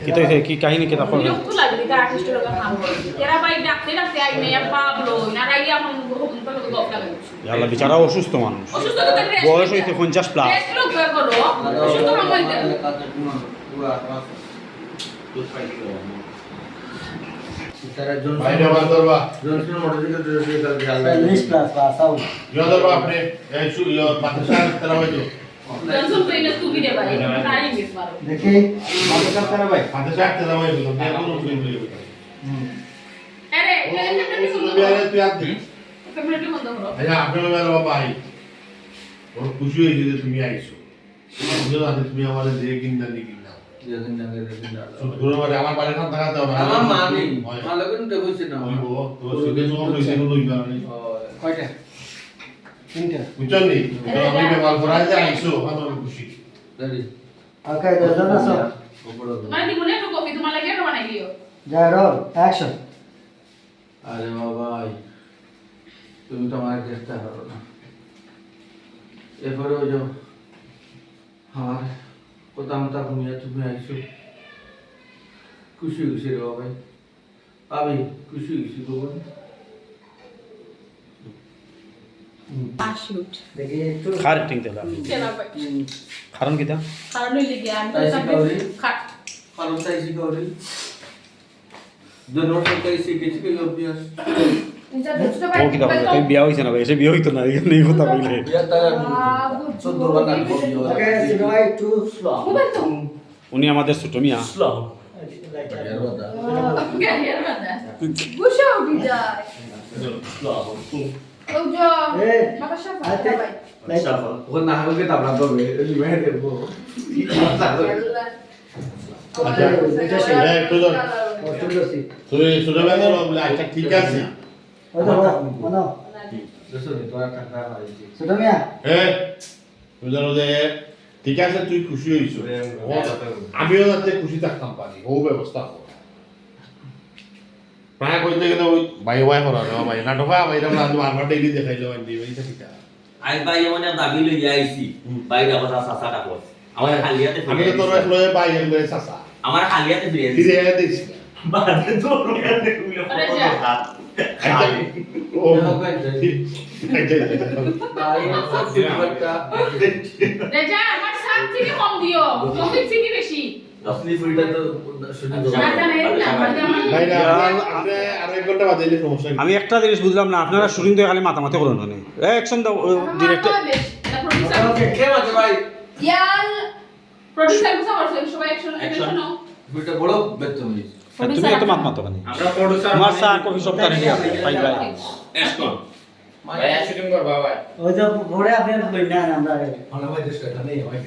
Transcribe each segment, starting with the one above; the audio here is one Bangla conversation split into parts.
kita কি কাহিনী কেটা কল তো লাগলি তা আর্টিস্ট লোক নাম এরা ভাই ডাকতে ডাকতে আই মেয়া পাবলো নারাইয়া মন গ্রহণ করে গপটা গেছে আল্লাহ বেচারা অসুস্থ মানুষ অসুস্থ তো বয়স হইছে 50 প্লাস টেস্ট লোক করো অসুস্থ না হইতে তারা জন বাইরে বাদ করবা জন motorcycle driver Saya list plus pasau. ইয়া ধরবা আপনি এই শু ইয়া মাদ্রাসা তেরা হইতো জনসন পেইনা তুমি দে ভাই তাই মিস মারো Dekhi, apa kata bhai? মাদ্রাসা তেরা হইতো বিয়া কোন ফিল্ম হইতো আরে ও বিয়ারে তুই আদি ফ্যামিলি বন্ধ করো আচ্ছা আপনার মেলা বাবা আই ওর খুশি হয়েছে যে তুমি আইছো বুঝলো না তুমি আমাদের দিয়ে কিনা নি কিনা যেদিন না যেদিন না শুক্রবার মানে আমার বাড়ি খান থাকা দাও না আমার মা নেই মা লগন তো কইছে না ওই ও তো সুখে জমা হইছে কোন লইবা না Koyta. Tinta. বুঝছেন নি তো আমি বেমাল করাই যে আইছো আমি খুশি দাদি Okay, dah sana so. মানে দিব না তো কপি তোমার লাগে এটা বানাই দিও Jai roll, action. আরে বাবা তুমি তো আমার চেষ্টা করো না এরপরে ওই যে আমার কোথা মতো ঘুমিয়ে তুমি আইসো খুশি খুশি রে বাবা আমি খুশি খুশি গো শুট Dekhi tu. খার টিং তেলা কেনা ভাই কারণ কিটা কারণ হইলে কি আমি তো তাই সামনে শিখাওরি? খাট কারণ তাই শিখাওরি জন্য তাই শিখেছি কি অভ্যাস নিচে দুটো ভাই ও কিটা কই বিয়া হইছে না ভাই এসে বিয়া হইতো না এখানে এই কথা কইলে বিয়া তারা চোদ্দ বানা Okay, Sinoi too slow. Mobile তো উনি আমাদের ছোট মিয়া Slow. গাড়ির বাদা বুঝো বিজয় ও যো Eh, মাথা সাফা ate. ভাই Like ওখানে না হবে তাবলা তো লিমে দেব আচ্ছা হ্যাঁ একটু ধর oh tu dosi. তুই শুনে বেলা বলে আচ্ছা ঠিক আছে Oh tu mana? দশো নি তোরা কাটা হইছে Sudah ya? হ্যাঁ তুই জানো যে ঠিক আছে তুই খুশি হইছো আমিও যাতে খুশি থাকতাম পারি ও ব্যবস্থা কর প্রায় কইতে গেলে ওই ভাই ভাই করা না ভাই নাটক ভাই এরকম না বারবার ডেইলি দেখাইলো আন্টি ভাই ঠিক আছে আই ভাই এমন দাবি লই আইছি বাইরে কথা সাসাটা কর আমার খালিয়াতে আমি তো তোর লয়ে ভাই এর সাসা আমার খালিয়াতে ফিরে ফিরে আয় দেখছি বাদে তো রোয়াতে উইলো আরে যা। ও ভাই সব সিলভারটা রেজা আমার সাত থেকে কম দিও কফি চিনি বেশি আসলি ফুলটা তো শুধু সাদা নাই না মানে আমার ভাই না আপনি আর এক ঘন্টা বাদে সমস্যা আমি একটা জিনিস বুঝলাম না আপনারা শুটিং তো খালি মাথা মাথা করুন না অ্যাকশন দাও ডিরেক্টর প্রোডিউসার ওকে কে আছে ভাই ইয়াল প্রোডিউসার বুঝা করছে সবাই অ্যাকশন নাও ফুলটা বড় বেতন হইছে তুমি এত মাথা মাথা কেন আমরা প্রোডিউসার আমার চা কফি সব তার রেডি আছে ভাই ভাই এসকন ভাই শুটিং কর বাবা Oh tu boleh apa yang benar anda? ভালো ভাই চেষ্টা করতে নেই ভাই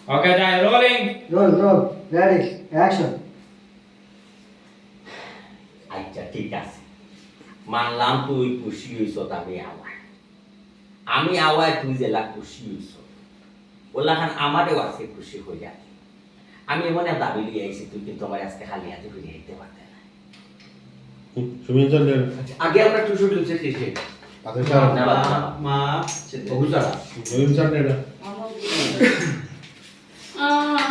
ওকে যাই রোলিং Roll, ready, action. আচ্ছা ঠিক আছে মানলাম তুই খুশি হইছ আমি আওয়ায় তুই জেলা খুশি হইছ ওলাখান আমারও আজকে খুশি হয়ে যায় আমি এমন একটা দাবি লিয়ে আইছি তুই কিন্তু আমার আজকে খালি হাতে ফিরে যেতে পারতে না সুমিন চন্দ্র আগে আমরা একটু শুটিং শিখেছি আচ্ছা মা অবুজারা সুমিন চন্দ্র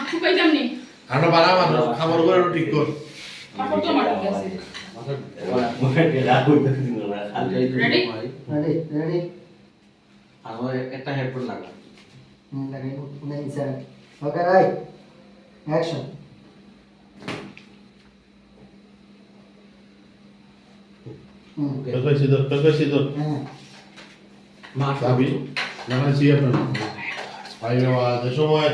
খুবই জানি খানা বাড়া মানুষ খাবার করে ঠিক কর কাপড় তো আমার ঠিক আছে Ready, ready. আমার একটা হেডফোন লাগবে Lagi punya insan. Okay, right. Action. কইছি তো মা ভাবি না সি আপনার ভাই বাবা যে সময়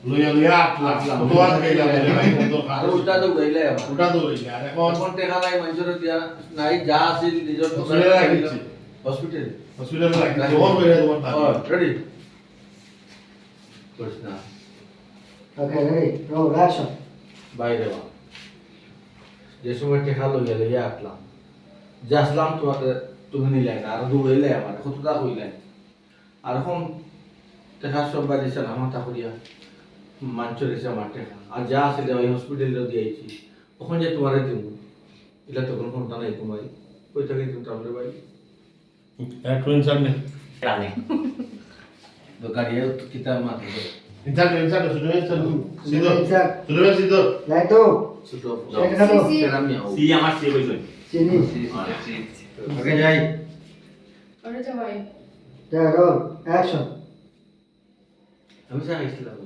লইয়া আটলা তো আজ গেলা ভাই তো আর উল্টা তো গইলে আবার ওটা তো লইলা আর এখন কোন টাকা নাই মানুষের দিয়া নাই যা আছে নিজের হসপিটালে রাখিছি হসপিটালে হসপিটালে রাখিছি ওর কইরা তোমার টাকা রেডি করছ না Okay, ready. Roll, action. বাইরে বা যে সময় টাকা লইয়া লইয়া আটলাম যে আসলাম তোমাকে তুমি নিলে না আর দৌড়াইলে আমার কতটা হইলে আর এখন টাকা সব বাড়িছে না মাথা করিয়া মানুষের এসে আমার টাকা আর যা আছে ওই হসপিটালে দিয়েছি ওখানে যে তোমারে দিব এটা তো কোনো কোনটা নাই তোমার ওই থেকে কিন্তু আমরা ভাই এক সুমিন চন্দ্র জানে তো গাড়িয়ে কিতাব মাথা Insert, sudah insert. Sido. Insert. Sudah sido. লাইটো ছোটো সেটা তো তেরা মিয়া সি আমার সি হইছে চিনি ওকে যাই ওরে যাবাই যা রোল অ্যাকশন আমি চাইছিলাম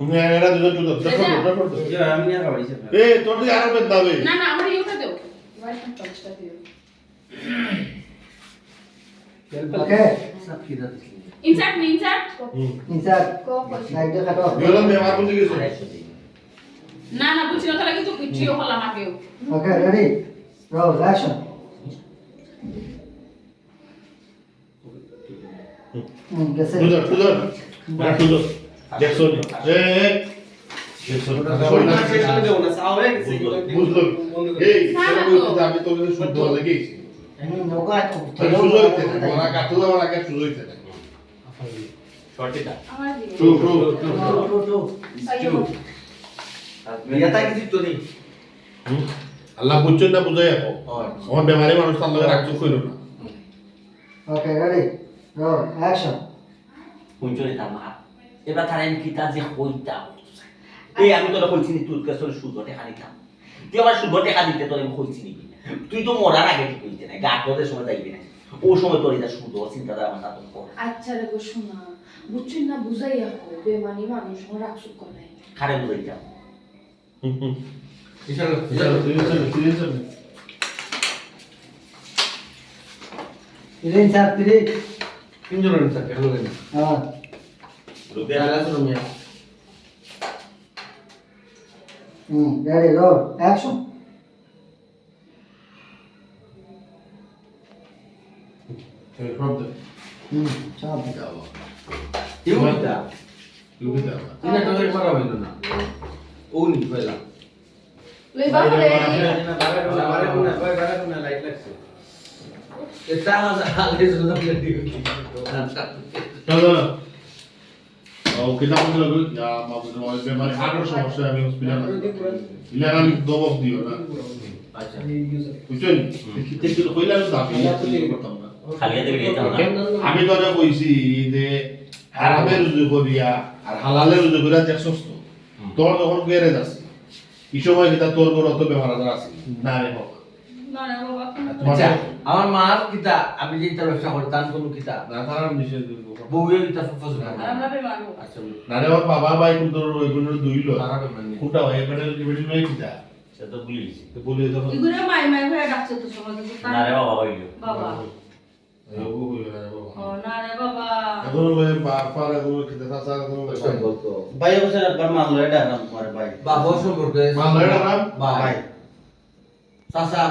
Ini ada duduk. Telepon. আমি না গাড়িছে Toh dia arah bentawe. না না আমার ইউটা দাও রাইট হ্যান্ড টাচটা দিও ওকে সব কিদা দিছি ইনসার্ট মি ইনসার্ট ইনসার্ট কো কইছি লাইট খাটো Dia memang pun gitu. না না বুঝছি না তাহলে কিন্তু কিচ্ছুও হলাম আগেও ওকে রেডি রোল অ্যাকশন গেছে Sudah. Nah, sudah. Jackson. Jackson. Muslim. Hey, kalau kita ambil tuh itu sudah lagi sih. নৌকা Tapi sudah itu, orang katu lah orang katu sudah itu. শর্টটা আমার দিও True. আইও ইয়াতা কিছু তো নেই Allah bucun dah budaya kok. Orang bemari মানুষ তার লগে রাখতে কইলো না। ওকে রেডি রোল অ্যাকশন পঞ্চরে তার মা এবার তারা আমি কিতা যে কইতা এই আমি তোরা কইছি নি তোর কাছে সুদতে খানিতাম তুই আমার সুদতে খা দিতে তোর আমি কইছি নি তুই তো মরার আগে ঠিক কইতে না গা তোদের সময় যাইবি না ও সময় তোর এটা সুদ চিন্তাধারা মাথা তো কর আচ্ছা রে গো শোনা বুঝছেন না বুঝাইয়া বেমানি মানুষ ওরা রাখসুক করে খারে বুঝাইতাম ইনশাআল্লাহ Silakan. ইনসার্ট তিরি তিনজনের সাথে হলো না হ্যাঁ তাহলে শুনো মিয়া রেডি রোল অ্যাকশন Problem. সব কেউ কিতা Lu kita. ইনা তো একবার হইলো না ও নি কইলা লই বাবরে লাইট লাগছে এটা হালে সুন্দর লাগি Kalau kita pun lagu ya maksudnya mau bemari ada সমস্যা আমি হসপিটাল ইলা আমি দবক দিও না আচ্ছা বুঝছেন কিতে কি কইলা তো দাবি করতাম না খালি হাতে বেরিয়ে যেতাম না আমি তো এটা কইছি যে হারামের রুজু করিয়া আর হালালের রুজু করিয়া দেখছস তো তোর যখন গ্যারেজ আছে এই সময় যেটা তোর ঘর অত বেমার আজার আছে না রে বাবা না রে বাবা আচ্ছা আমার মার কিতা আমি যে ইটা ব্যবসা করতাম কোন কিতা না তারা নিষেধ করবো বউয়ের কিতা ফসল আমরা বেমানো আচ্ছা না রে আমার বাবা ভাই কিন্তু এগুলো দুইল তারা বেমানি কোনটা হয় এবারে এবারে নয় কিটা সে তো ভুলে গেছি তো বলে দাও ইগুরে মাই মাই হয়ে ডাকছে তো সময় না রে বাবা হইলো বাবা ও কইও না রে বাবা ও না রে বাবা এখন ওই বাপার এগুলো খেতে থাকা এখন সম্পর্ক ভাই অবশ্য একবার মানলো এটা নাম তোমার ভাই বাবা সম্পর্কে মানলো এটা নাম? ভাই চাচা